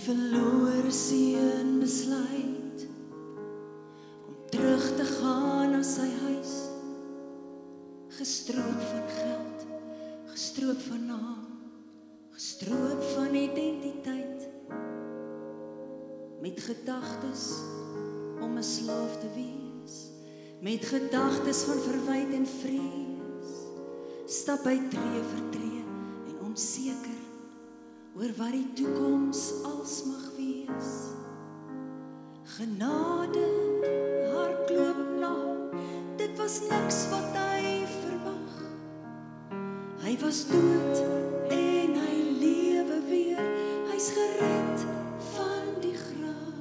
verlore seun besluit om terug te gaan na sy huis, gestroop van geld, gestroop van naam, gestroop van identiteit, met gedagtes om 'n slaaf te wees, met gedagtes van verwyte en vrees, stap hy tree vir tree en onseker oor wat die toekoms als mag wees. Genade hardloop na hom, dit was niks wat hy verwag. Hy was dood en hy lewe weer, hy's gered van die graf.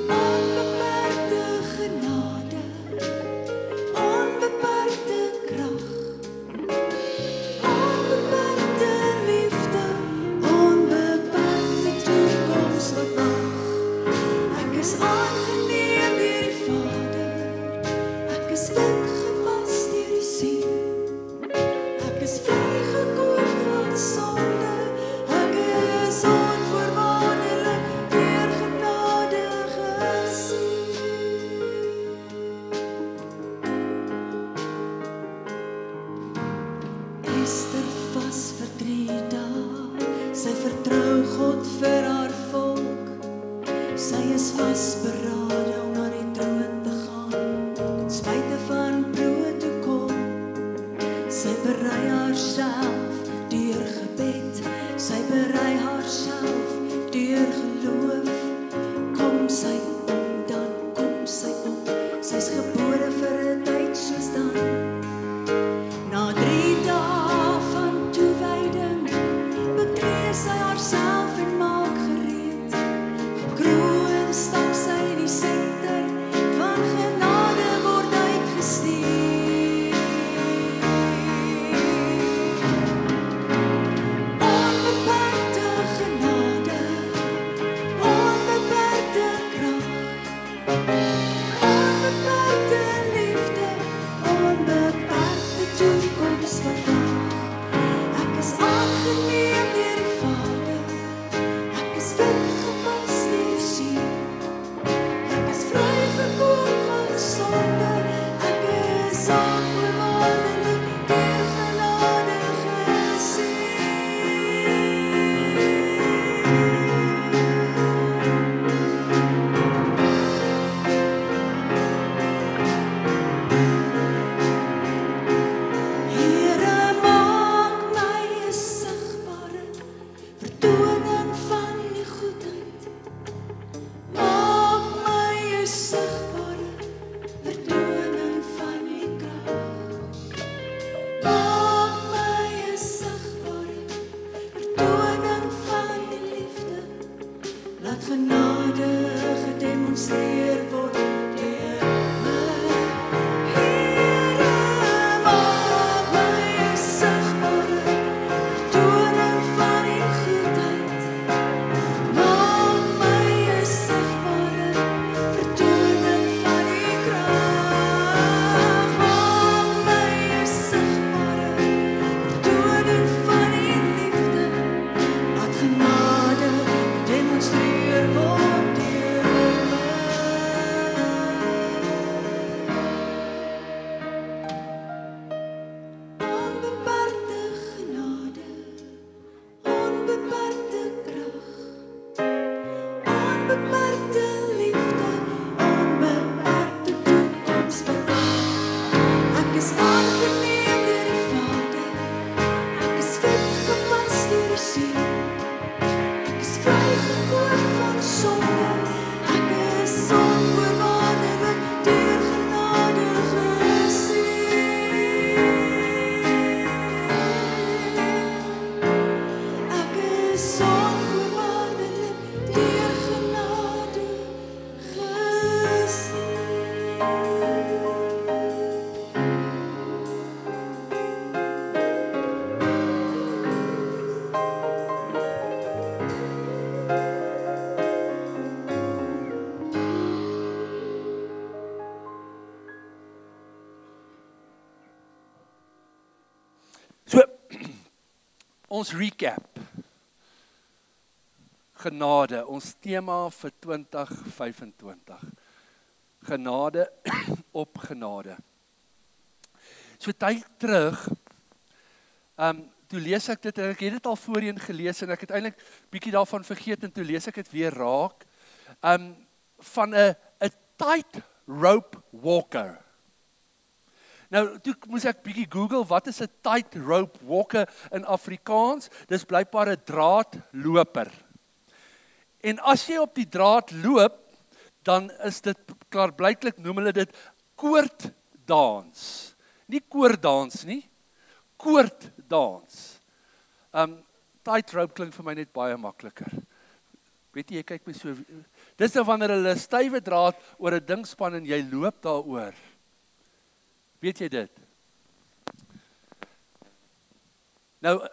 Onbeperkte genade, onbeperkte krag, onbeperkte liefde, onbeperkte toekoms wat wag. Ek is aangeneem deur die Vader, ek is wit gewas deur die Seun, ek is vrygekoop van sonde, ek is onvoorwaardelik deur genade gesien. Esther vas vir 3 dae, sy vertrou God vir haar volk, sy is vasberade om na die troon te gaan, ten spyte van protokol, sy berei haarself deur gebed, sy berei haarself deur geloof, kom sy om, dan kom sy om, sy's gebore vir 'n tyd soos dan. Na 3 dae van toewyding, betree sy haarself en maak gereed, gekroon stap sy in die senter, van genade word uitgestuur. Onbeperkte genade, onbeperkte krag, onbeperkte liefde, onbeperkte toekoms wat wag. Ek is aangeneem deur die Vader, ek is wit gewas deur die Seun, ek is vrygekoop van sonde, ek is onvoorwaardelik deur genade Here, maak my 'n sigbare vertoning van die goedheid. Maak my 'n sigbare vertoning van die krag. Maak my 'n sigbare vertoning van die liefde. Laat genade gedemonstreer word deur my. Here, maak my 'n sigbare vertoning van die goedheid. Maak my 'n sigbare vertoning van die krag. Maak my 'n sigbare vertoning van die liefde. Laat genade demonstreer word deur my. Onbeperkte genade, onbeperkte krag, onbeperkte liefde, onbeperkte toekoms wat wag. Ek is aangeneem deur die Vader, ek is wit gewas deur die Seun, ek is vrygekoop van sonde, ek is onvoorwaardelik deur genade gesien. Ek is onvoorwaardelik deur genade gesien. So, ons recap. Genade, ons tema vir 2025. Genade op genade. So tyd terug, toe lees ek dit, en ek het dit al voorheen gelees, en ek het eintlik bietjie daarvan vergeet, en toe lees ek dit weer raak, van 'n tightrope walker. Nou, toe moes ek bietjie Google, wat is 'n tightrope walker in Afrikaans? Dis blykbaar 'n draadloper. En as jy op die draad loop, dan is dit, klaarblyklik noem hulle dit, koorddans. Nie koordans nie, koorddans. Tightrope klink vir my net baie makliker. Weet jy kyk my so, dis nou wanneer hulle 'n stywe draad oor 'n ding span en jy loop daaroor. Weet jy dit? Nou,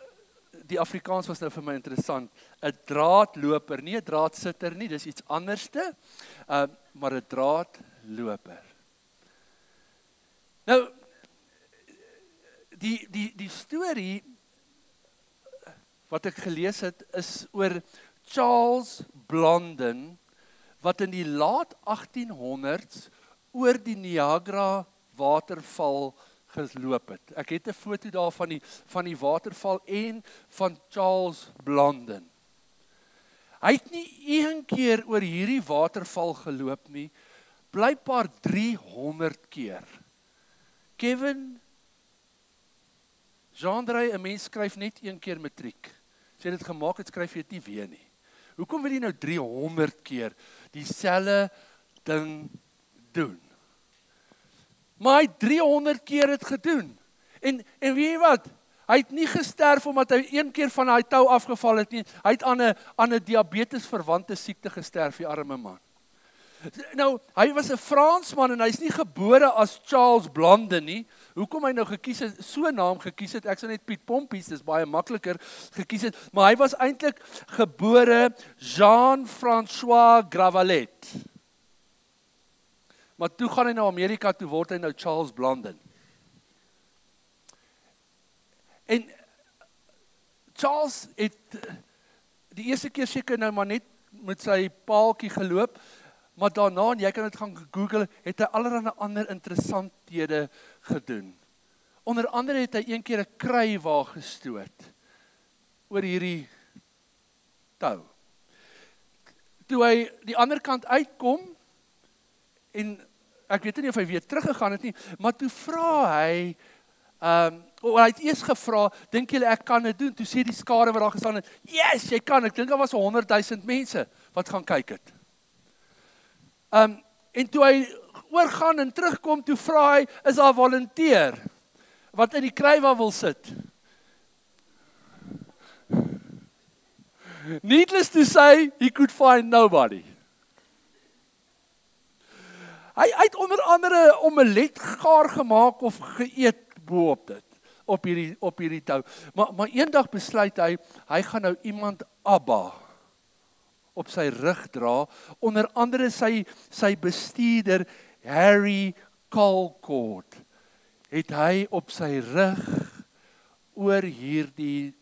die Afrikaans was nou vir my interessant. 'n Draadloper, nie 'n draadsitter nie, dis iets anderste, maar 'n draadloper. Nou, die storie wat ek gelees het, is oor Charles Blondin, wat in die laat 1800s oor die Niagara waterval geloop het. Ek het 'n foto daar van die waterval en van Charles Blondin. Hy het nie een keer oor hierdie waterval geloop nie, blykbaar 300 keer. Kevin, Jean-André, 'n mens skryf net een keer matriek. As jy dit gemaak het, skryf jy dit nie weer nie. Hoekom wil jy nou 300 keer dieselfde ding doen? Maar hy 300 keer het gedoen. En weet jy wat? Hy het nie gesterf omdat hy een keer van daai tou afgeval het nie. Hy het aan 'n diabetes verwante siekte gesterf, die arme man. Nou, hy was 'n Fransman en hy's nie gebore as Charles Blondin nie. Hoekom hy nou gekies het, so 'n naam gekies het, ek sou net Piet Pompies, dis baie makliker gekies het, maar hy was eintlik gebore Jean-François Gravalet. Maar toe gaan hy na Amerika, toe word hy nou Charles Blondin. En Charles het die eerste keer seker nou maar net met sy paaltjie geloop, maar daarna, en jy kan dit gaan Google, het hy allerlei ander interessanthede gedoen. Onder andere het hy een keer 'n kruiwa gestoot oor hierdie tou. Toe hy die ander kant uitkom, en ek weet nie of hy weer teruggegaan het nie, maar toe vra hy, hy het eers gevra, dink julle ek kan dit doen? Toe sê die skare wat daar gestaan het, yes, jy kan, ek dink daar was 100,000 mense wat gaan kyk het. En toe hy oorgaan en terugkom, toe vra hy, is daar 'n volunteer wat in die kruiwa wil sit? Needless to say, he could find nobody. Hy het onder andere omelet gaar gemaak of geëet bo-op dit, op hierdie tou. Maar eendag besluit hy gaan nou iemand Abba op sy rug dra, onder andere sy bestuurder Harry Colcord, het hy op sy rug oor hierdie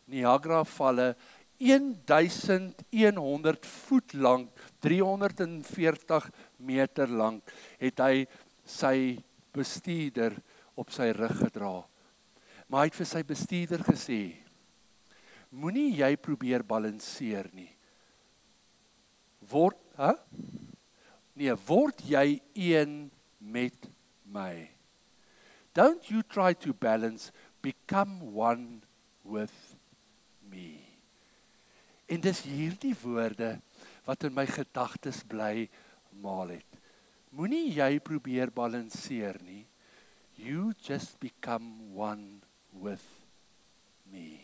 Niagara valle 1100 voet lank, 340 meter lank, het hy sy bestuurder op sy rug gedra. Maar hy het vir sy bestuurder gesê, moenie jy probeer balanseer nie. Word jy een met my. Don't you try to balance, become one with me. En dis hierdie woorde wat in my gedagtes bly maal het. Moenie jy probeer balanseer nie. You just become one with me.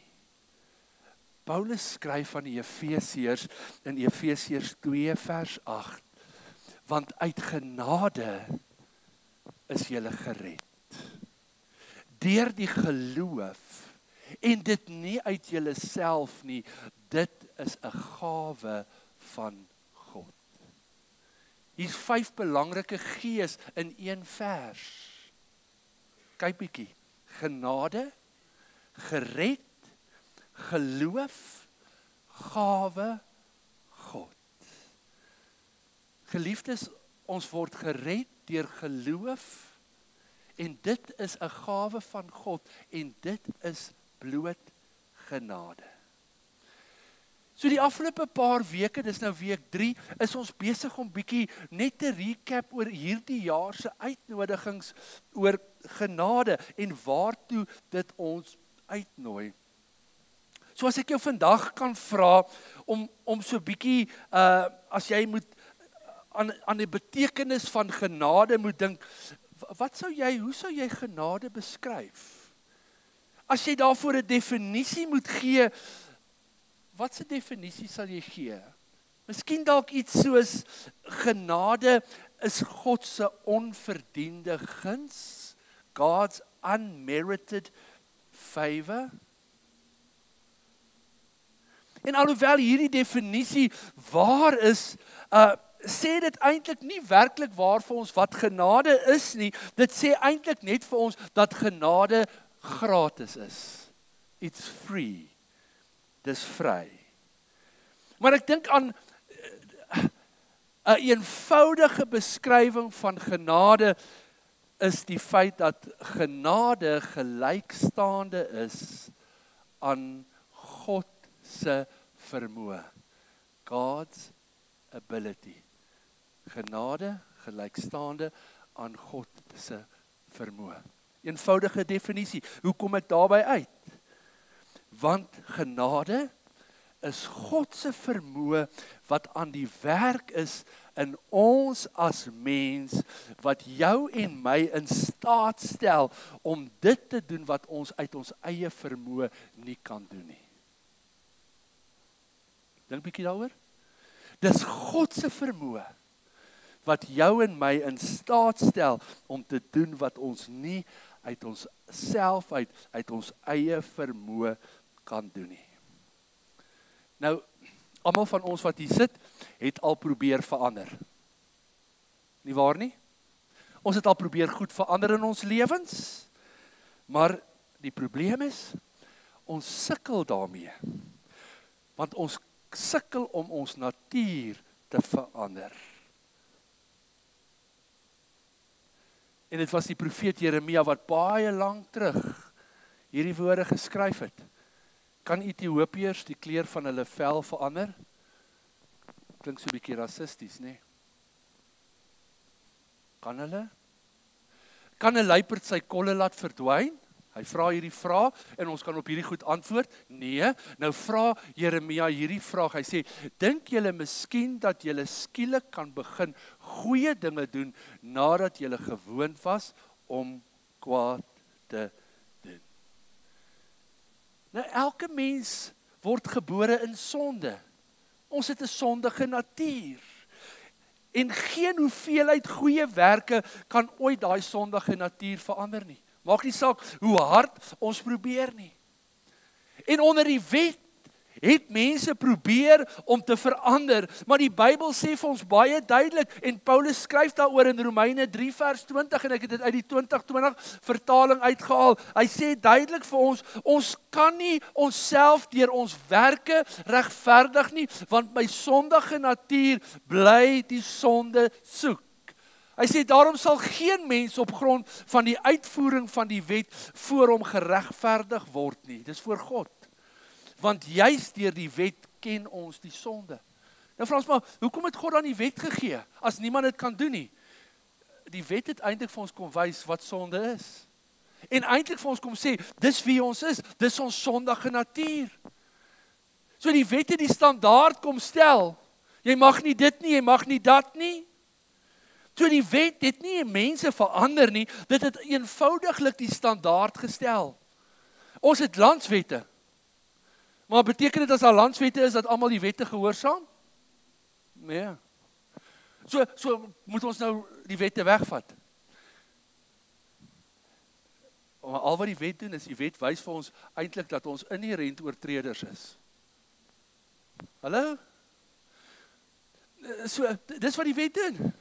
Paulus skryf aan die Efesiërs in Efesiërs 2 vers 8, want uit genade is julle gered. Deur die geloof, en dit nie uit julleself nie, dit is 'n gawe van God. Hier's 5 belangrike G's in een vers. Kyk bietjie, genade, gered, geloof, gawe, God. Geliefdes, ons word gered deur geloof, en dit is 'n gawe van God, en dit is bloot genade. So die afgelope paar weke, dis nou week 3, is ons besig om bietjie net te recap oor hierdie jaar se uitnodigings oor genade en waartoe dit ons uitnooi. So as ek jou vandag kan vra om so bietjie as jy moet aan die betekenis van genade moet dink, hoe sou jy genade beskryf? As jy daarvoor 'n definisie moet gee, wat se definisie sal jy gee? Miskien dalk iets soos genade is God se onverdiende guns, God's unmerited favor. En alhoewel hierdie definisie waar is, sê dit eintlik nie werklik waar vir ons wat genade is nie. Dit sê eintlik net vir ons dat genade gratis is. It's free. Dis vry. Maar ek dink aan 'n eenvoudige beskrywing van genade is die feit dat genade gelykstaande is aan God se vermoë. God's ability. Genade gelykstaande aan God se vermoë. Eenvoudige definisie. Hoe kom ek daarby uit? Want genade is God se vermoë wat aan die werk is in ons as mens, wat jou en my in staat stel om dit te doen wat ons uit ons eie vermoë nie kan doen nie. Dink bietjie daaroor. Dis God se vermoë wat jou en my in staat stel om te doen wat ons nie uit ons self uit ons eie vermoë kan doen nie. Nou, almal van ons wat hier sit, het al probeer verander. Nie waar nie? Ons het al probeer goed verander in ons lewens, maar die probleem is, ons sukkel daarmee. Want ons sukkel om ons natuur te verander. En dit was die profeet Jeremia wat baie lank terug hierdie woorde geskryf het. Kan Ethiopiërs die kleur van hulle vel verander? Klink so 'n bietjie rassisties, nê? Kan hulle? Kan 'n luiperd sy kolle laat verdwyn? Hy vra hierdie vraag en ons kan op hierdie goed antwoord. Nee, nou vra Jeremia hierdie vraag. Hy sê, dink julle miskien dat julle skielik kan begin goeie dinge doen nadat julle gewoond was om kwaad te doen? Nou elke mens word gebore in sonde. Ons het 'n sondige natuur. En geen hoeveelheid goeie werke kan ooit daai sondige natuur verander nie. Maak nie saak hoe hard ons probeer nie. En onder die wet het mense probeer om te verander, maar die Bybel sê vir ons baie duidelik, en Paulus skryf daaroor in Romeine 3 vers 20, en ek het dit uit die 2020 vertaling uitgehaal. Hy sê duidelik vir ons kan nie onsself deur ons werke regverdig nie, want my sondige natuur bly die sonde soek. Hy sê, daarom sal geen mens op grond van die uitvoering van die wet voor hom geregverdig word nie. Dis voor God. Want juist deur die wet ken ons die sonde. Nou vra ons maar, hoekom het God dan die wet gegee, as niemand dit kan doen nie? Die wet het eintlik vir ons kom wys wat sonde is. En eintlik vir ons kom sê, dis wie ons is, dis ons sondige natuur. So die wet het die standaard kom stel. Jy mag nie dit nie, jy mag nie dat nie. So die wet het nie mense verander nie, dit het eenvoudiglik die standaard gestel. Ons het landswette. Maar beteken dit as daar landswette is, dat almal die wette gehoorsaam? Nee. So moet ons nou die wette wegvat. Maar al wat die wet doen, is die wet wys vir ons eintlik dat ons inherent oortreders is. Hallo? So, dis wat die wet doen.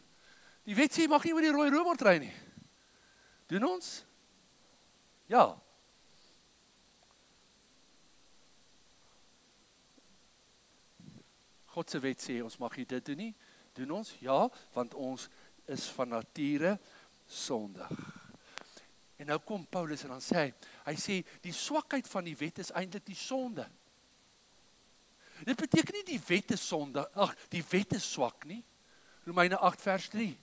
Die wet sê, jy mag nie oor die rooi robot ry nie. Doen ons? Ja. God se wet sê, ons mag nie dit doen nie. Doen ons? Ja, want ons is van nature sondig. En nou kom Paulus en dan sê hy sê, die swakheid van die wet is eintlik die sonde. Dit beteken nie die wet is sonde, die wet is swak nie. Romeine 8 vers 3.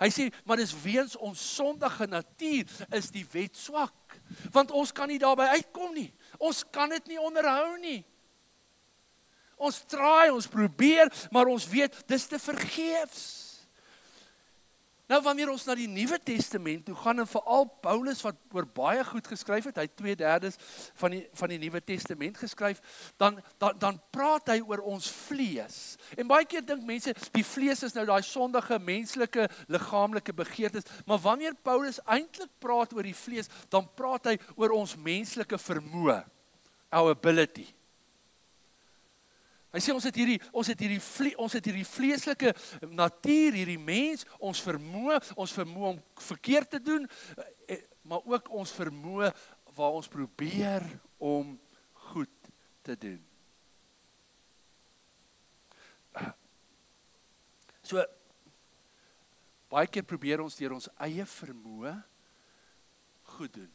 Hy sê, maar dis weens ons sondige natuur is die wet swak. Want ons kan nie daarby uitkom nie. Ons kan dit nie onderhou nie. Ons try, ons probeer, maar ons weet, dis te vergeefs. Nou, wanneer ons na die Nuwe Testament toe gaan, en veral Paulus, wat oor baie goed geskryf het, hy het 2/3 van die Nuwe Testament geskryf, dan praat hy oor ons vlees. En baie keer dink mense, die vlees is nou daai sondige, menslike, liggaamlike begeertes, maar wanneer Paulus eintlik praat oor die vlees, dan praat hy oor ons menslike vermoë, our ability. Hy sê ons het hierdie vleeslike natuur, hierdie mens, ons vermoë om verkeerd te doen, maar ook ons vermoë waar ons probeer om goed te doen. So, baie keer probeer ons deur ons eie vermoë goed doen.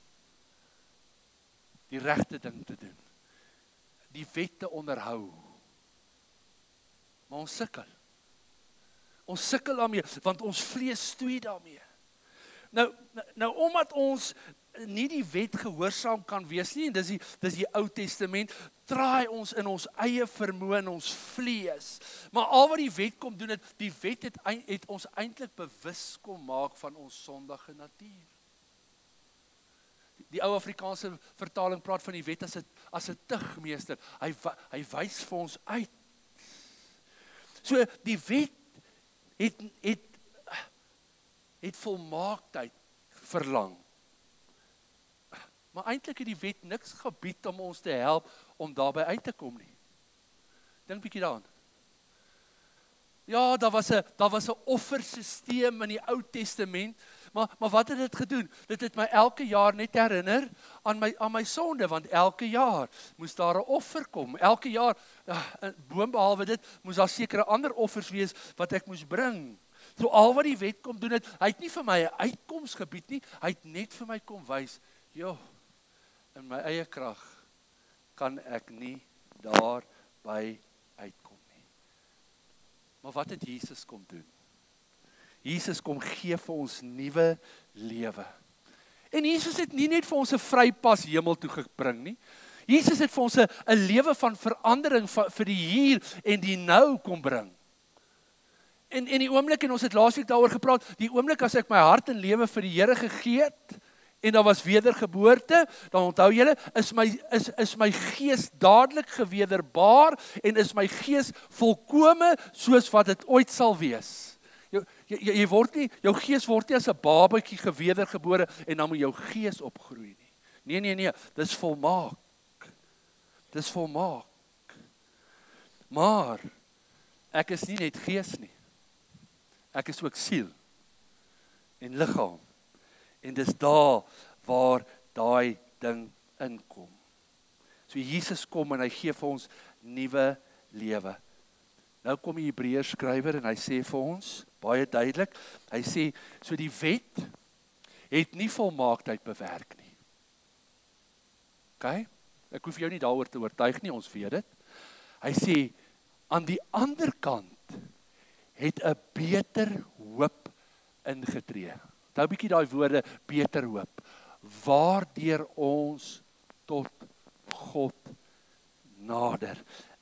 Die regte ding te doen. Die wet te onderhou. Maar ons sukkel. Ons sukkel daarmee, want ons vlees stoei daarmee. Nou omdat ons nie die wet gehoorsaam kan wees nie, en dis die Ou Testament, draai ons in ons eie vermoë in ons vlees. Maar al wat die wet kom doen, die wet het ons eintlik bewus kom maak van ons sondige natuur. Die ou Afrikaanse vertaling praat van die wet as 'n tugmeester. Hy wys vir ons uit. So die wet het volmaaktheid verlang. Maar eintlik het die wet niks gebied om ons te help om daarby uit te kom nie. Dink bietjie daaraan. Ja, daar was 'n offersisteem in die Ou Testament, maar wat het dit gedoen? Dit het my elke jaar net herinner aan my sonde, want elke jaar moes daar 'n offer kom. Elke jaar, boonbehalwe dit, moes daar sekere ander offers wees wat ek moes bring. So al wat die wet kom doen hy het nie vir my 'n uitkoms gebied nie, hy het net vir my kom wys, in my eie krag kan ek nie daarby uitkom nie. Maar wat het Jesus kom doen? Jesus kom gee vir ons nuwe lewe. En Jesus het nie net vir ons 'n vrypas hemel toe gebring nie. Jesus het vir ons 'n lewe van verandering vir die hier en die nou kom bring. En die oomblik, en ons het laasweek daaroor gepraat, die oomblik as ek my hart en lewe vir die Here gegee het, en daar was wedergeboorte, dan onthou julle, is my gees dadelik gewederbaar, en is my gees volkome soos wat dit ooit sal wees. Jy word nie, jou gees word nie as 'n babatjie gewedergebore, en dan moet jou gees opgroei nie. Nee, dis volmaak. Dis volmaak. Maar, ek is nie net gees nie. Ek is ook siel en liggaam. En dis daar waar daai ding inkom. So Jesus kom en hy gee vir ons nuwe lewe. Nou kom die Hebreërs skrywer en hy sê vir ons, baie duidelik, hy sê, so die wet het nie volmaaktheid bewerk nie. OK? Ek hoef jou nie daaroor te oortuig nie, ons weet dit. Hy sê, aan die ander kant het 'n beter hoop ingetree. Nou bietjie daai woorde, beter hoop, waardeur ons tot God nader.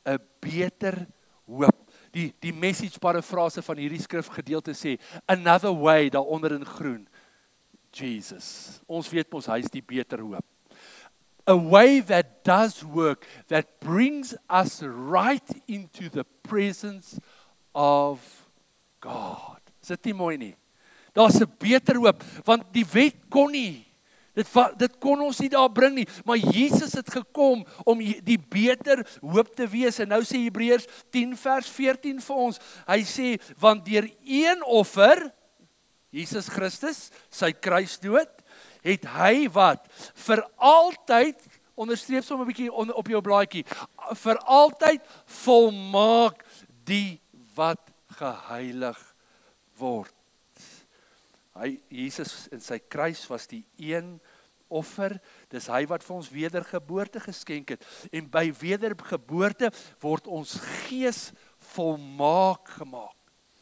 'n Beter hoop. Die message parafrase van hierdie skrifgedeelte sê, another way, daaronder in groen, Jesus. Ons weet ons, hy is die beter hoop. A way that does work, that brings us right into the presence of God. Is dit nie mooi nie? Daar's 'n beter hoop, want die wet kon nie. Dit kon ons nie daar bring nie, maar Jesus het gekom om die beter hoop te wees. En nou sê Hebreërs 10 vers 14 vir ons, hy sê, want deur een offer, Jesus Christus, sy kruisdood, het hy wat? Vir altyd, onderstreep sommer 'n bietjie op jou blaadjie, vir altyd volmaak die wat geheilig word. Jesus in sy kruis was die een offer, dis hy wat vir ons wedergeboorte geskenk het, en by wedergeboorte word ons gees volmaak gemaak.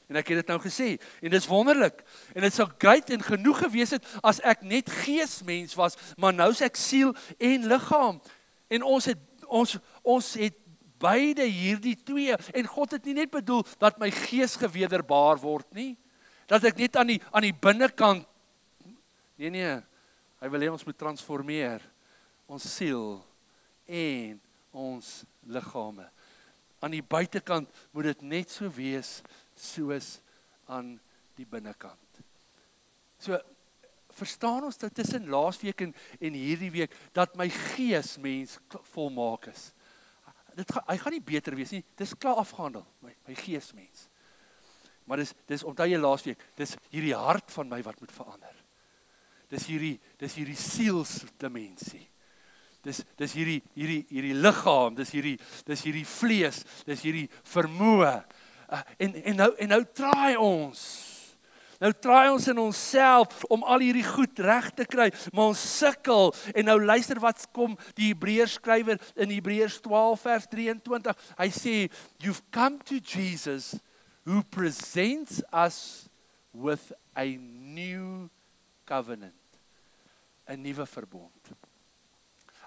En ek het dit nou gesê, en dit is wonderlik, en dit sou great en genoeg gewees het, as ek net geesmens was, maar nou is ek siel en liggaam, en ons het beide hierdie twee, en God het nie net bedoel, dat my gees gewederbaar word nie, dat ek net aan die binnekant, nee, hy wil hê ons moet transformeer, ons siel en ons liggame. Aan die buitekant moet dit net so wees, soos aan die binnekant. So, verstaan ons dat tussen laasweek en hierdie week, dat my gees mens volmaak is. Hy gaan nie beter wees nie, dis klaar afgehandel, my gees mens. Maar dis onthou jy laasweek, dis hierdie hart van my wat moet verander. Dis hierdie sielsdimensie. Dis hierdie liggaam, dis hierdie vlees, dis hierdie vermoë. En nou draai ons. Nou draai ons in onsself om al hierdie goed reg te kry, maar ons sukkel. En nou luister wat kom die Hebreërs skrywer in Hebreërs 12 vers 23. Hy sê, you've come to Jesus who presents us with a new covenant. 'n nuwe verbond.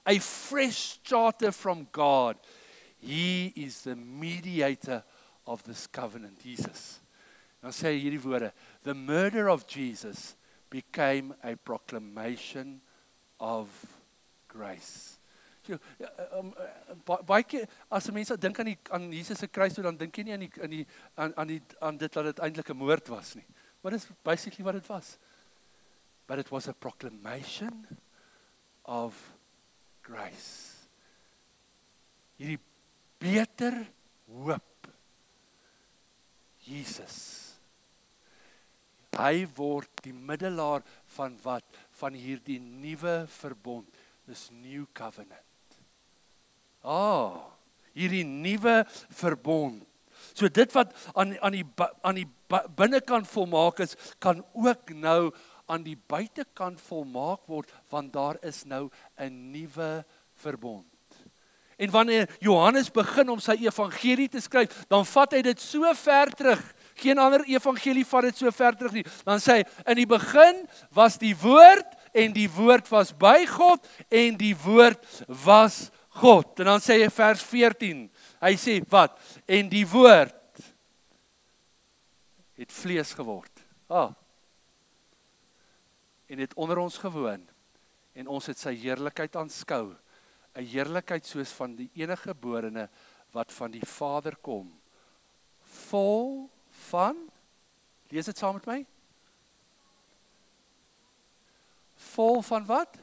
A fresh charter from God. He is the mediator of this covenant, Jesus. Dan sê hy hierdie woorde, the murder of Jesus became a proclamation of grace. So, baie keer, as mense dink aan Jesus se kruis, dan dink jy nie aan dit dat dit eintlik 'n moord was nie. Maar dis basically wat dit was. But it was a proclamation of grace. Hierdie beter hoop. Jesus. Hy word die middelaar van wat? Van hierdie nuwe verbond. This new covenant. Hierdie nuwe verbond. So dit wat aan die binnekant volmaak is, kan ook nou aan die buitekant volmaak word, want daar is nou 'n nuwe verbond. En wanneer Johannes begin om sy evangelie te skryf, dan vat hy dit so ver terug. Geen ander evangelie vat dit so ver terug nie. Dan sê hy, in die begin was die woord, en die woord was by God, en die woord was God. En dan sê hy vers 14, hy sê wat? En die woord het vlees geword. En het onder ons gewoon, en ons het sy heerlikheid aanskou, 'n heerlikheid soos van die enige geborene, wat van die Vader kom, vol van, lees dit saam met my, vol van wat?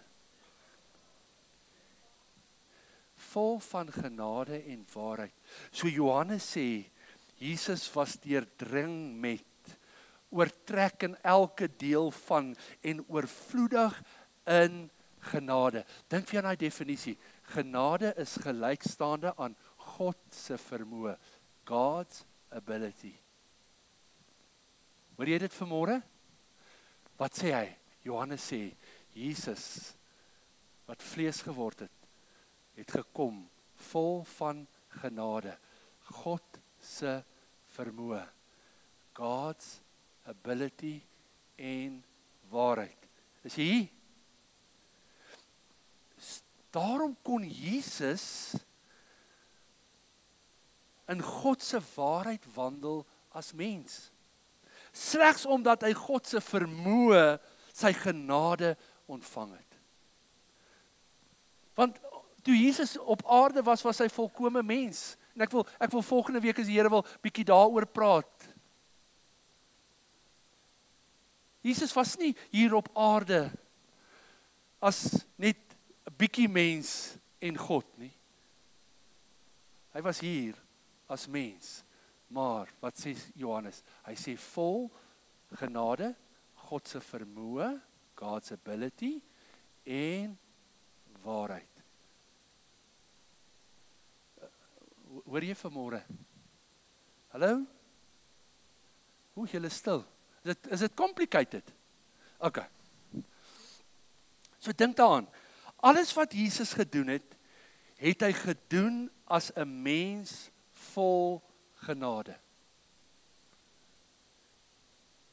Vol van genade en waarheid. So Johannes sê, Jesus was deurdring met, oortrek in elke deel van, en oorvloedig in genade. Dink vir aan die definisie, genade is gelykstaande aan God se vermoë, God's ability. Hoor jy dit vanmôre? Wat sê hy? Johannes sê, Jesus, wat vlees geword het gekom, vol van genade, God se vermoë, God's ability en waarheid. Is jy hier? Daarom kon Jesus in God se waarheid wandel as mens. Slegs omdat hy God se vermoë, sy genade ontvang het. Want toe Jesus op aarde was hy volkome mens. En ek wil volgende week as die Here wil bietjie daaroor praat. Jesus was nie hier op aarde as net 'n bietjie mens en God nie. Hy was hier as mens. Maar wat sê Johannes? Hy sê vol genade, God se vermoë, God's ability en waarheid. Hoor jy vanmôre? Hallo? Hoe julle stil? Is dit complicated? Okay. So dink daaraan. Alles wat Jesus gedoen het, het hy gedoen as 'n mens vol genade.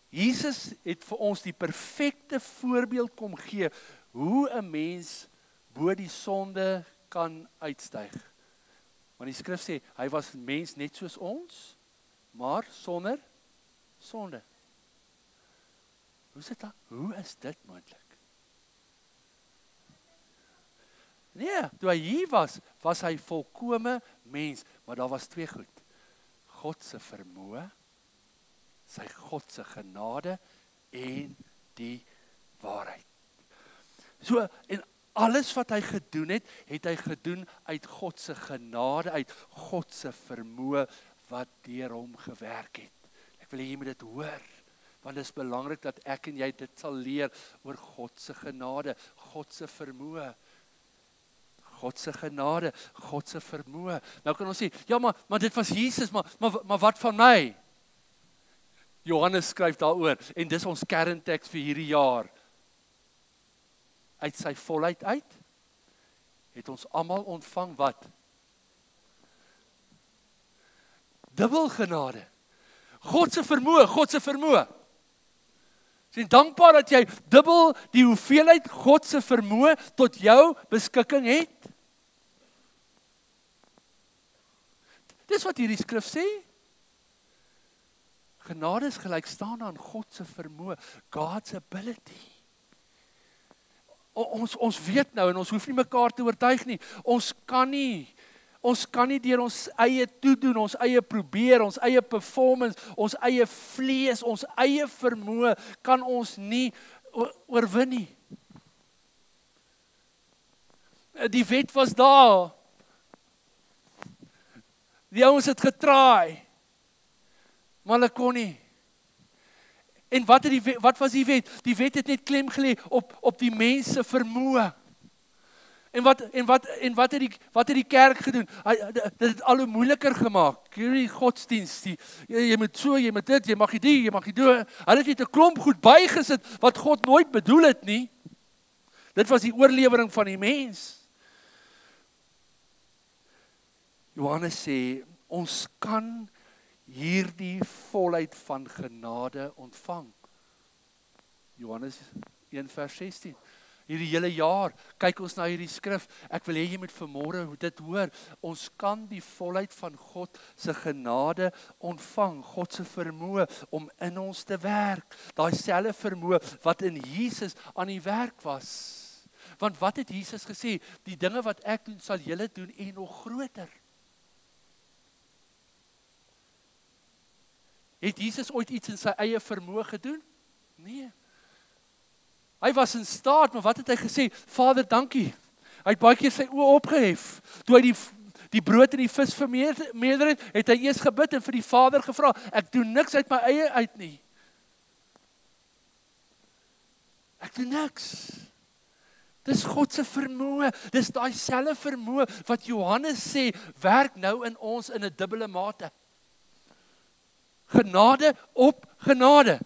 Jesus het vir ons die perfekte voorbeeld kom gee hoe 'n mens bo die sonde kan uitstyg. Want die skrif sê, hy was 'n mens net soos ons, maar sonder sonde. Hoe is dit moontlik? Nee, toe hy hier was hy volkome mens, maar daar was twee goed. God se vermoë, sy God se genade en die waarheid. So, en alles wat hy gedoen het, het hy gedoen uit God se genade, uit God se vermoë wat deur hom gewerk het. Ek wil hê jy moet dit hoor, want dit is belangrik dat ek en jy dit sal leer oor God se genade, God se vermoë. God se genade, God se vermoë. Nou kan ons sê, ja maar dit was Jesus, maar wat van my? Johannes skryf daaroor, en dis ons kernteks vir hierdie jaar. Uit sy volheid uit, het ons almal ontvang wat? Dubbel genade. God se vermoë, God se vermoë. Sien, dankbaar dat jy dubbel die hoeveelheid God se vermoë tot jou beskikking het. Dis wat hierdie skrif sê. Genade is gelykstaande aan God se vermoë, God's ability. Ons weet nou, en ons hoef nie mekaar te oortuig nie, ons kan nie deur ons eie toedoen, ons eie probeer, ons eie performance, ons eie vlees, ons eie vermoë, kan ons nie oorwin nie. Die wet was daar. Die ouens het getraai, maar hulle kon nie. En wat was die wet? Die wet het net klem gelê op die mens se vermoë. En wat het die kerk gedoen? Dit het al hoe moeiliker gemaak. Hierdie godsdienst, jy moet so, jy moet dit, jy mag die, jy mag die doen. Hulle het net 'n klomp goed bygesit wat God nooit bedoel het nie. Dit was die oorlewering van die mens. Johannes sê, ons kan hierdie volheid van genade ontvang. Johannes 1 vers 16. Hierdie hele jaar, kyk ons na hierdie skrif, ek wil hê jy moet vanmôre dit hoor, ons kan die volheid van God se genade ontvang, God se vermoë om in ons te werk, daai selfde vermoë wat in Jesus aan die werk was. Want wat het Jesus gesê? Die dinge wat ek doen, sal julle doen en nog groter. Het Jesus ooit iets in sy eie vermoë gedoen? Nee. Hy was in staat, maar wat het hy gesê? Vader, dankie. Hy het baie keer sy oë opgehef. Toe hy die brood en die vis vermeerder het hy eers gebid en vir die Vader gevra, ek doen niks uit my eie uit nie. Ek doen niks. Dis God se vermoë. Dis daai selfde vermoë wat Johannes sê, werk nou in ons in 'n dubbele mate. Genade op genade.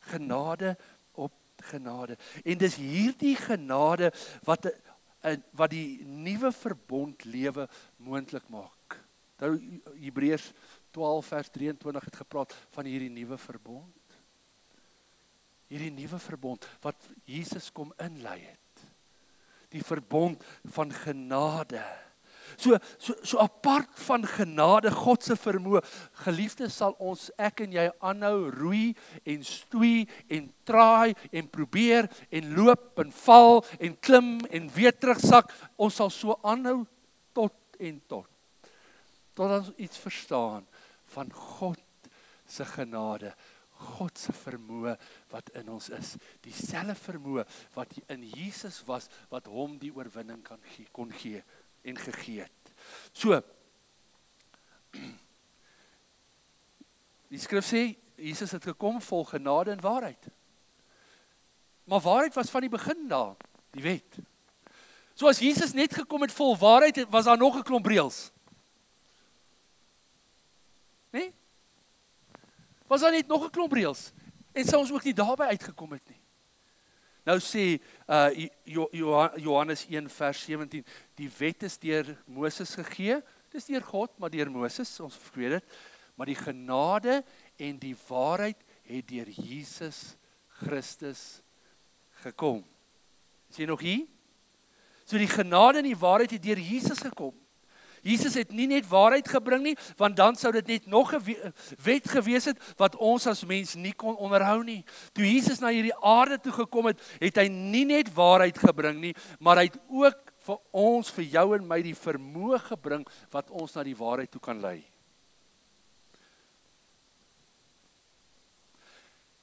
Genade op genade. En dis hierdie genade wat die nuwe verbond lewe moontlik maak. Nou Hebreërs 12 vers 23 het gepraat van hierdie nuwe verbond. Hierdie nuwe verbond wat Jesus kom inlei het. Die verbond van genade. So apart van genade, God se vermoë, geliefdes, sal ons, ek en jy aanhou roei en stoei en traai en probeer en loop en val en klim en weer terugsak. Ons sal so aanhou tot en tot. Totdat ons iets verstaan van God se genade, God se vermoë wat in ons is. Dieselfde vermoë wat in Jesus was, wat hom die oorwinning kon gee en gegee het. So, die skrif sê, Jesus het gekom vol genade en waarheid. Maar waarheid was van die begin daar, die wet. So as Jesus net gekom het vol waarheid, was daar nog 'n klomp reëls. Nee? Was daar net nog 'n klomp reëls en sou ons ook nie daarby uitgekom het nie. Nou sê Johannes 1 vers 17, die wet is deur Moses gegee, dis deur God, maar deur Moses, ons weet dit, maar die genade en die waarheid het deur Jesus Christus gekom. Is jy nog hier? So die genade en die waarheid het deur Jesus gekom. Jesus het nie net waarheid gebring nie, want dan sou dit net nog 'n wet gewees het, wat ons as mens nie kon onderhou nie. Toe Jesus na hierdie aarde toe gekom het, het hy nie net waarheid gebring nie, maar hy het ook vir ons, vir jou en my, die vermoë gebring, wat ons na die waarheid toe kan lei.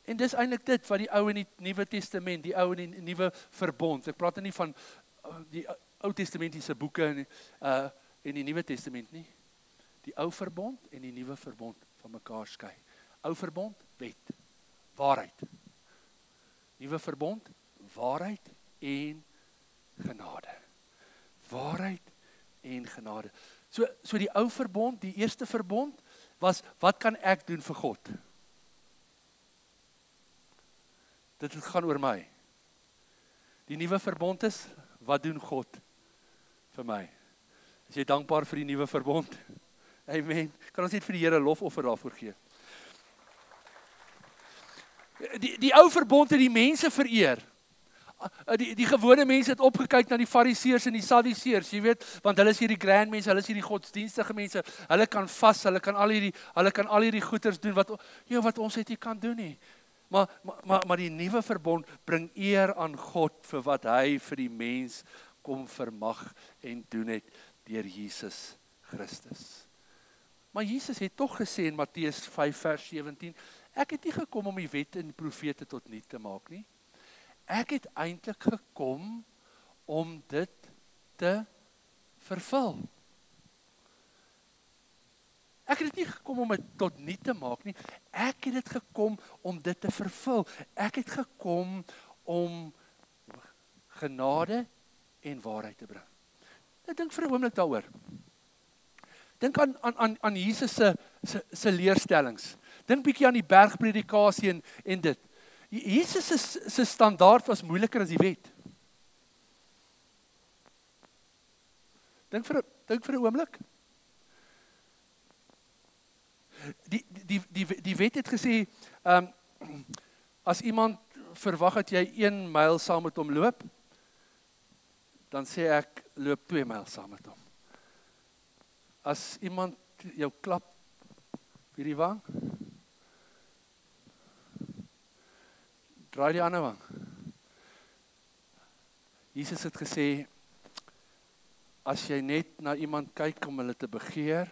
En dis eintlik dit, wat die Ou en die Nuwe Testament, die Ou en die Nuwe Verbond, ek praat nie van die Ou Testamentiese boeke en die Nuwe Testament nie. Die Ou Verbond en die Nuwe Verbond van mekaar skei. Ou Verbond, wet, waarheid. Nuwe Verbond, waarheid en genade. Waarheid en genade. So die Ou Verbond, die eerste verbond, was, wat kan ek doen vir God? Dit gaan oor my. Die Nuwe Verbond is, wat doen God vir my? Is jy dankbaar vir die Nuwe Verbond? Amen. Kan ons net vir die Here lofoffer daarvoor gee? Die Ou Verbond het die mense vereer. Die gewone mense het opgekyk na die Fariseërs en die Sadduseërs, jy weet, want hulle is hierdie grand mense, hulle is hierdie godsdienstige mense, hulle kan vas, hulle kan al hierdie goeders doen, wat ons het nie kan doen nie. Maar die Nuwe Verbond bring eer aan God vir wat hy vir die mens kom vermag en doen het deur Jesus Christus. Maar Jesus het tog gesê in Matteus 5 vers 17, ek het nie gekom om die wet en die profete tot nut te maak nie. Ek het eintlik gekom om dit te vervul. Ek het nie gekom om dit tot nut te maak nie. Ek het dit gekom om dit te vervul. Ek het gekom om genade en waarheid te bring. Ek dink vir 'n oomblik daaroor. Dink aan Jesus se leerstellings. Dink bietjie aan die bergpredikasie en dit. Jesus se standaard was moeiliker as die wet. Dink vir 'n oomblik. Die wet het gesê, as iemand verwag dat jy 1 myl saam met hom loop, dan sê ek, loop 2 myl saam met hom. As iemand jou klap op die wang, draai die ander wang. Jesus het gesê, as jy net na iemand kyk om hulle te begeer,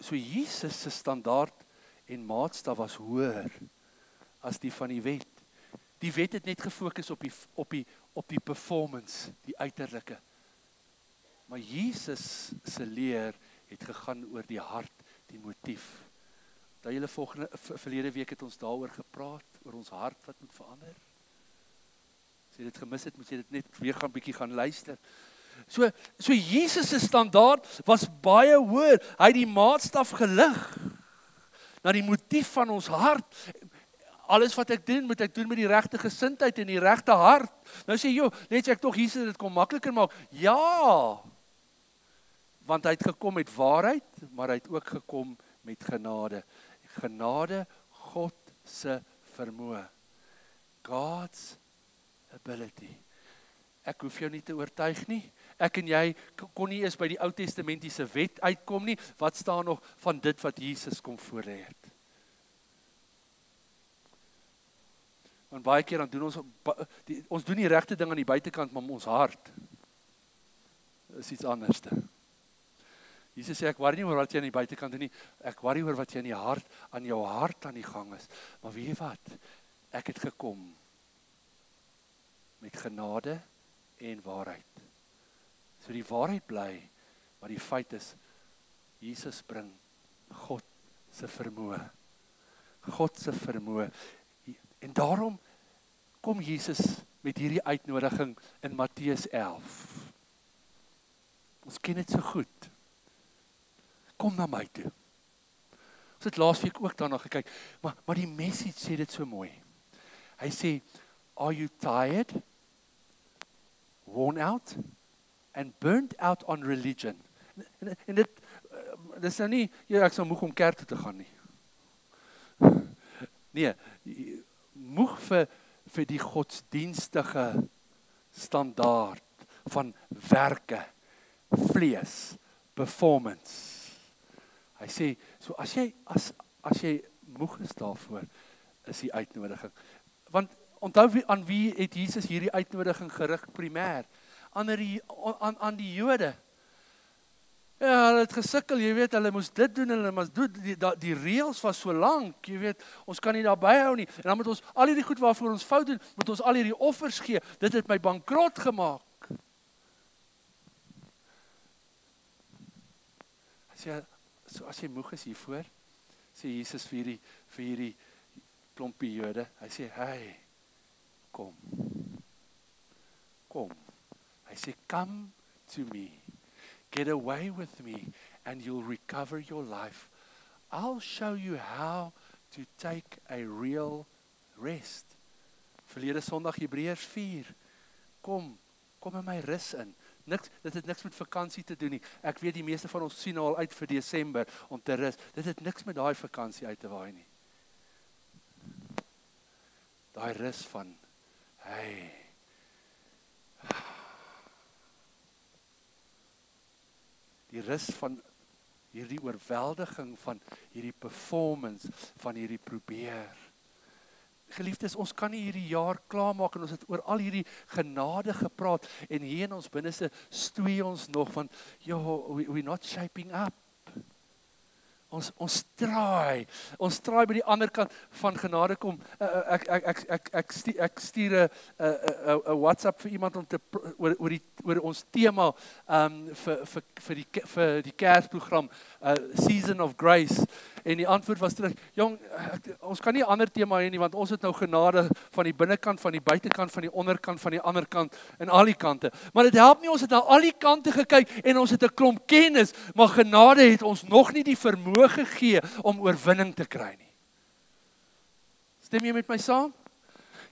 so Jesus se standaard en maatstaf was hoër as die van die wet. Die wet het net gefokus op die performance, die uiterlike. Maar Jesus se leer het gegaan oor die hart, die motief. Dat julle verlede week het ons daaroor gepraat, oor ons hart wat moet verander. As jy dit gemis het, moet jy dit net weer bietjie gaan luister. So Jesus se standaard was baie hoër. Hy het die maatstaf gelig na die motief van ons hart. Alles wat ek doen, moet ek doen met die regte gesindheid en die regte hart. Nou sê jy, net ek tog Jesus dit kom makliker maak. Ja, want hy het gekom met waarheid, maar hy het ook gekom met genade. Genade, God se vermoë. God's ability. Ek hoef jou nie te oortuig nie. Ek en jy kon nie eens by die Ou Testamentiese wet uitkom nie. Wat staan nog van dit wat Jesus kom voorlê het? Want baie keer dan doen ons doen die regte ding aan die buitekant, maar ons hart is iets anders. Jesus sê, ek worry nie oor wat jy aan die buitekant doen nie, ek worry oor wat jy aan jou hart aan die gang is. Maar weet jy wat? Ek het gekom met genade en waarheid. So die waarheid bly, maar die feit is, Jesus bring God se vermoë. God se vermoë. En daarom kom Jesus met hierdie uitnodiging in Matteus 11. Ons ken dit so goed. Kom na my toe. Ons het laasweek ook daarna gekyk, maar die message sê dit so mooi. Hy sê, are you tired, worn out, and burnt out on religion? En dit is nou nie, ek is nou moeg om kerk toe te gaan nie. Nee, moeg vir die godsdienstige standaard van werke, vlees, performance. Hy sê, so as jy moeg is daarvoor, is die uitnodiging. Want onthou aan wie het Jesus hierdie uitnodiging gerig primêr? Aan die Jode. Ja, hulle het gesukkel, jy weet, hulle moes dit doen, hulle moes doen, die reëls was so lank, jy weet, ons kan nie daarby hou nie, en dan moet ons al hierdie goed waarvoor ons fout doen, moet ons al hierdie offers gee, dit het my bankrot gemaak. As jy moeg is hiervoor, sê Jesus vir hierdie klompie Jode, hy sê, hey, kom, hy sê, come to me, get away with me, and you'll recover your life. I'll show you how to take a real rest. Verlede Sondag, Hebreërs 4. Kom in my rus in. Dit het niks met vakansie te doen nie. Ek weet die meeste van ons sien al uit vir Desember om te rus. Dit het niks met daai vakansie uit te waai nie. Daai rus van, hey, die rus van hierdie oorweldiging, van hierdie performance, van hierdie probeer. Geliefdes, ons kan nie hierdie jaar klaarmaak en ons het oor al hierdie genade gepraat en hier in ons binneste stoei ons nog van, we're not shaping up. Ons traai by die ander kant van genade kom. Ek stuur 'n WhatsApp vir iemand om te oor ons tema vir die Kersprogram, Season of Grace, en die antwoord was terug, jong, ons kan nie 'n ander tema hê nie, want ons het nou genade van die binnekant, van die buitekant, van die onderkant, van die ander kant en al die kante. Maar dit help nie, ons het na al die kante gekyk en ons het 'n klomp kennis, maar genade het ons nog nie die vermoë gegee om oorwinning te kry nie. Stem jy met my saam?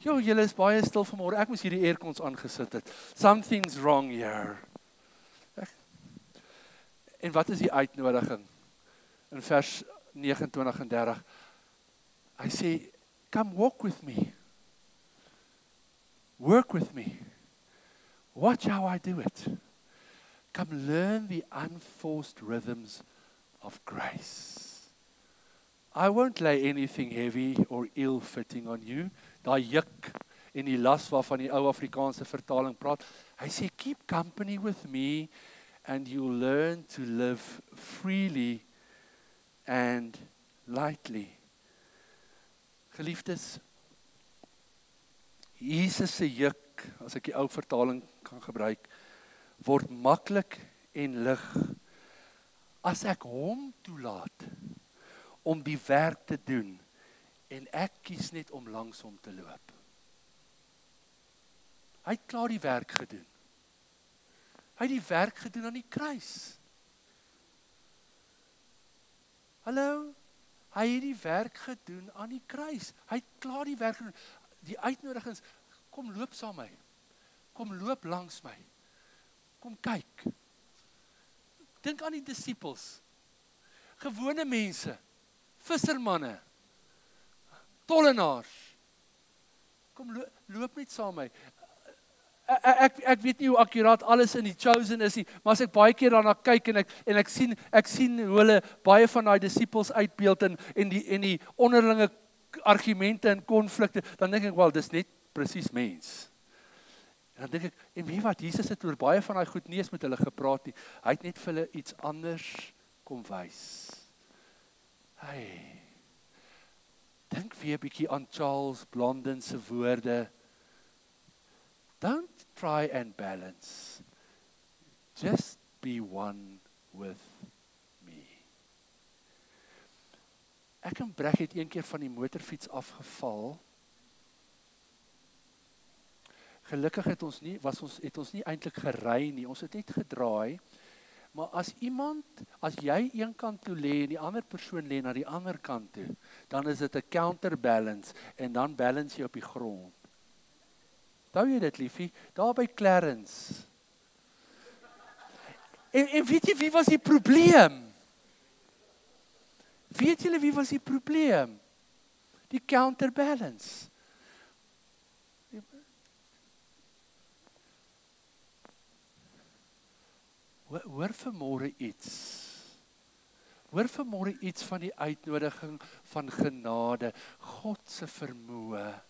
Julle is baie stil vanmôre. Ek moes hierdie aircons aangesit het. Something's wrong here. En wat is die uitnodiging? In vers 29 en 30. Hy sê, come walk with me. Work with me. Watch how I do it. Come learn the unforced rhythms of grace. I won't lay anything heavy or ill-fitting on you. Daai juk en die las waarvan die ou Afrikaanse vertaling praat. Hy sê, keep company with me and you'll learn to live freely and lightly. Geliefdes, Jesus se juk, as ek die ou vertaling kan gebruik, word maklik en lig as ek hom toelaat om die werk te doen en ek kies net om langs hom te loop. Hy het klaar die werk gedoen. Hy het die werk gedoen aan die kruis. Hallo? Hy het die werk gedoen aan die kruis. Hy het klaar die werk gedoen. Die uitnodiging is, kom loop saam my. Kom loop langs my. Kom kyk. Dink aan die disippels. Gewone mense. Vissermanne. Tollenaars. Kom loop net saam my. Ek weet nie hoe akkuraat alles in die Chosen is nie, maar as ek baie keer daarna kyk en ek sien hoe hulle baie van daai disippels uitbeeld en die onderlinge argumente en konflikte, dan dink ek wel dis net presies mens. En dan dink ek, en weet wat, Jesus het oor baie van daai goed nie eens met hulle gepraat nie. Hy het net vir hulle iets anders kom wys. Hey. Dink weer 'n bietjie aan Charles Blondin se woorde. Don't try and balance. Just be one with me. Ek en Breg het een keer van die motorfiets afgeval. Gelukkig het ons nie eintlik gery nie. Ons het net gedraai. Maar as jy een kant toe lê en die ander persoon lê na die ander kant toe, dan is dit 'n counterbalance en dan balance jy op die grond. Onthou jy dit, liefie? Daar by Clarence. En weet jy wie was die probleem? Weet julle wie was die probleem? Die counterbalance. Hoor vanmôre iets. Hoor vanmôre iets van die uitnodiging van genade, God se vermoë.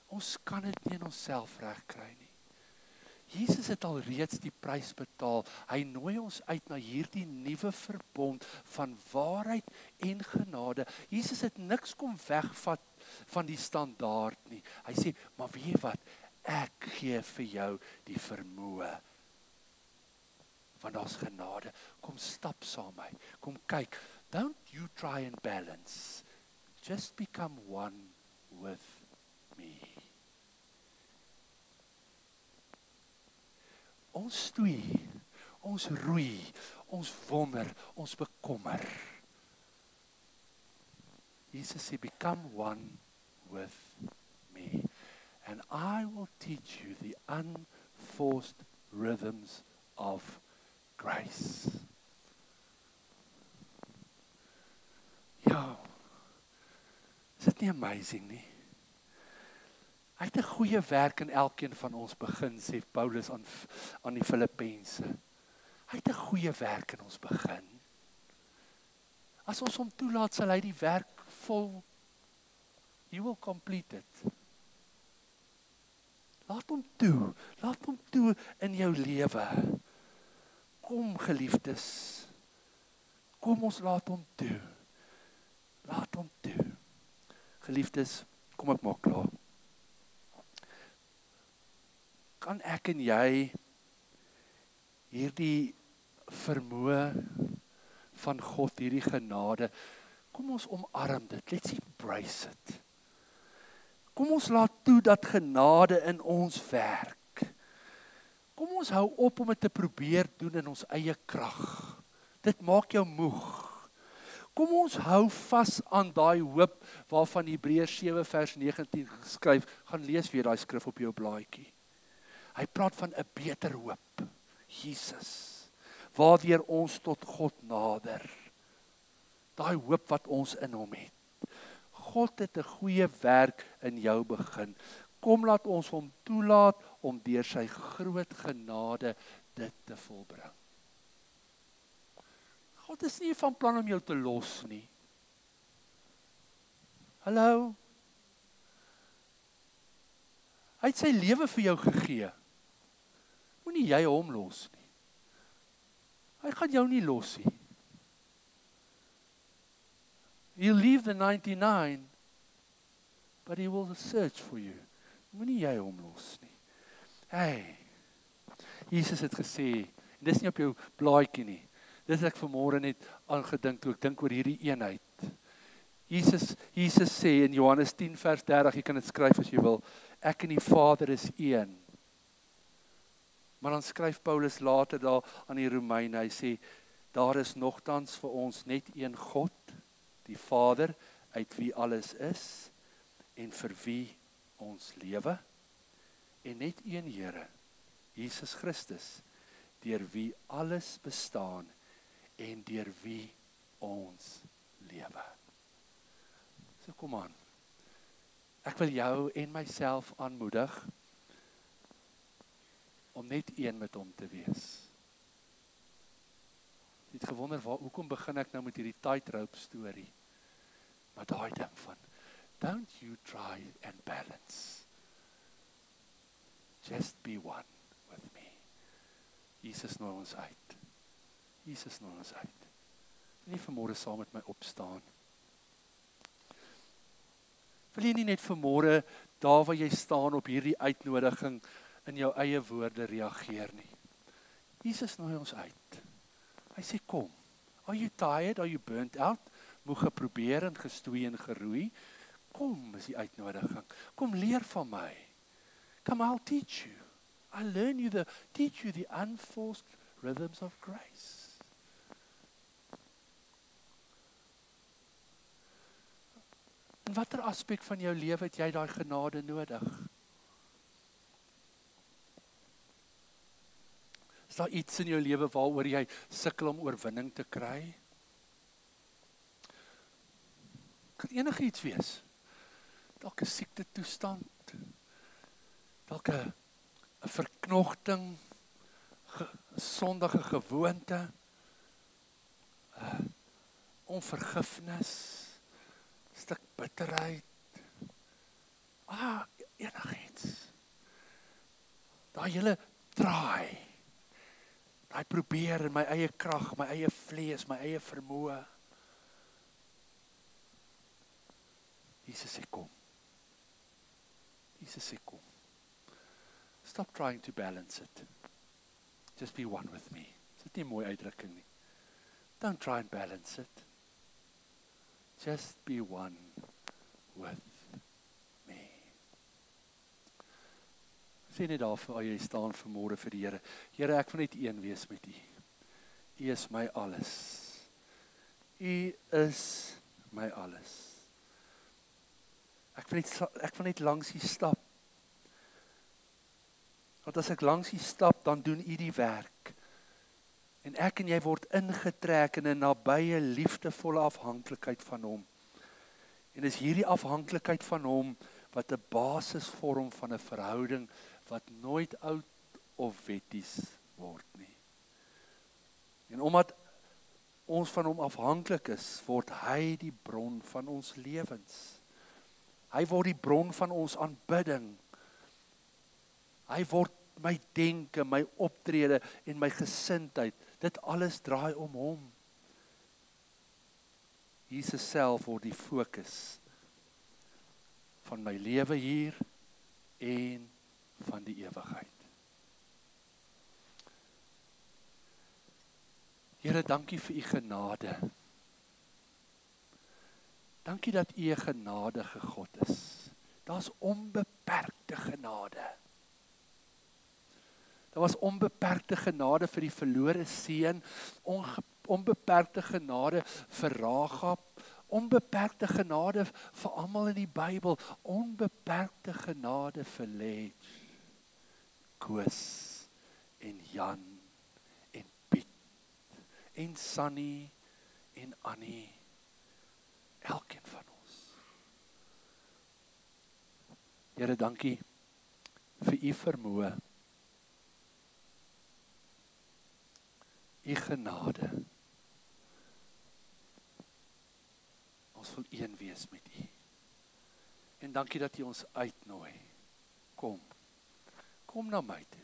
Ons kan dit nie in onsself regkry nie. Jesus het al reeds die prys betaal. Hy nooi ons uit na hierdie nuwe verbond van waarheid en genade. Jesus het niks kom wegvat van die standaard nie. Hy sê, maar weet jy wat? Ek gee vir jou die vermoë. Want daar's genade. Kom stap saam met my. Kom kyk. Don't you try and balance. Just become one with me. Ons stoei, ons roei, ons wonder, ons bekommer. Jesus sê, become one with me. And I will teach you the unforced rhythms of grace. Ja, is dit nie amazing nie? Hy het 'n goeie werk in elkeen van ons begin, sê Paulus aan die Filippense. Hy het 'n goeie werk in ons begin. As ons hom toelaat, sal hy die werk vol. He will complete it. Laat hom toe in jou lewe. Kom geliefdes, kom ons laat hom toe. Laat hom toe. Geliefdes, kom ek maak klaar. Kan ek en jy hierdie vermoë van God, hierdie genade, kom ons omarm dit, let's embrace it. Kom ons laat toe dat genade in ons werk. Kom ons hou op om dit te probeer doen in ons eie krag. Dit maak jou moeg. Kom ons hou vas aan daai hoop waarvan Hebreërs 7 vers 19 geskryf. Gaan lees weer daai skrif op jou blaadjie. Hy praat van 'n beter hoop, Jesus, waardeur ons tot God nader. Daai hoop wat ons in hom het. God het 'n goeie werk in jou begin. Kom laat ons hom toelaat om deur sy groot genade dit te volbring. God is nie van plan om jou te los nie. Hallo? Hy het sy lewe vir jou gegee. Moenie jy hom los nie. Hy gaan jou nie los nie. He'll leave the 99, but he will search for you. Moenie jy hom los nie. Hey, Jesus het gesê, en dis nie op jou blaadjie nie, dis ek vanmôre net aangedink toe ek dink oor hierdie eenheid. Jesus sê in Johannes 10 vers 30, jy kan dit skryf as jy wil, ek en die Vader is een. Maar dan skryf Paulus later daar aan die Romeine, hy sê, daar is nogtans vir ons net een God, die Vader, uit wie alles is, en vir wie ons lewe, en net een Here, Jesus Christus, deur wie alles bestaan, en deur wie ons lewe. So kom aan, ek wil jou en myself aanmoedig, om net een met hom te wees. Jy het gewonder, hoekom begin ek nou met hierdie tightrope storie? Maar daai ding van, don't you try and balance. Just be one with me. Jesus nooi ons uit. Jesus nooi ons uit. Wil jy vanmôre saam met my opstaan? Wil jy nie net vanmôre, daar waar jy staan op hierdie uitnodiging, in jou eie woorde reageer nie? Jesus nooi ons uit. Hy sê, kom. Are you tired? Are you burnt out? Moeg geprobeer en gestoei en geroei? Kom is die uitnodiging. Kom leer van my. Come, I'll teach you. I'll teach you the unforced rhythms of grace. In watter aspek van jou lewe het jy daai genade nodig? Is daar iets in jou lewe waaroor jy sukkel om oorwinning te kry? Kan enigiets wees. Dalk 'n siekte toestand, dalk 'n verknogting, 'n sondige gewoonte, onvergifnis, stuk bitterheid, enigiets. Daai hele draai, daai probeer in my eie krag, my eie vlees, my eie vermoë. Jesus sê kom. Jesus sê kom. Stop trying to balance it. Just be one with me. Is dit nie 'n mooi uitdrukking nie? Don't try and balance it. Just be one with me. Sien net daar waar jy staan vanmôre vir die Here. Here, ek wil net een wees met U. U is my alles. U is my alles. Ek wil net langs U stap. Want as ek langs U stap, dan doen U die werk. En ek en jy word ingetrek in 'n nabye, liefdevolle afhanklikheid van Hom. En dis hierdie afhanklikheid van Hom wat 'n basis vorm van 'n verhouding wat nooit oud of wetties word nie. En omdat ons van Hom afhanklik is, word Hy die bron van ons lewens. Hy word die bron van ons aanbidding. Hy word my denke, my optrede en my gesindheid. Dit alles draai om Hom. Jesus self word die fokus van my lewe hier en van die ewigheid. Here, dankie vir U genade. Dankie dat U 'n genadige God is. Daar's onbeperkte genade. Daar was onbeperkte genade vir die verlore seun, onbeperkte genade vir Rahab, onbeperkte genade vir almal in die Bybel, onbeperkte genade vir Lej, Koos en Jan en Piet en Sunny en Annie, elkeen van ons. Here, dankie vir U vermoë, U genade. Ons wil een wees met U. En dankie dat U ons uitnooi. Kom na my toe.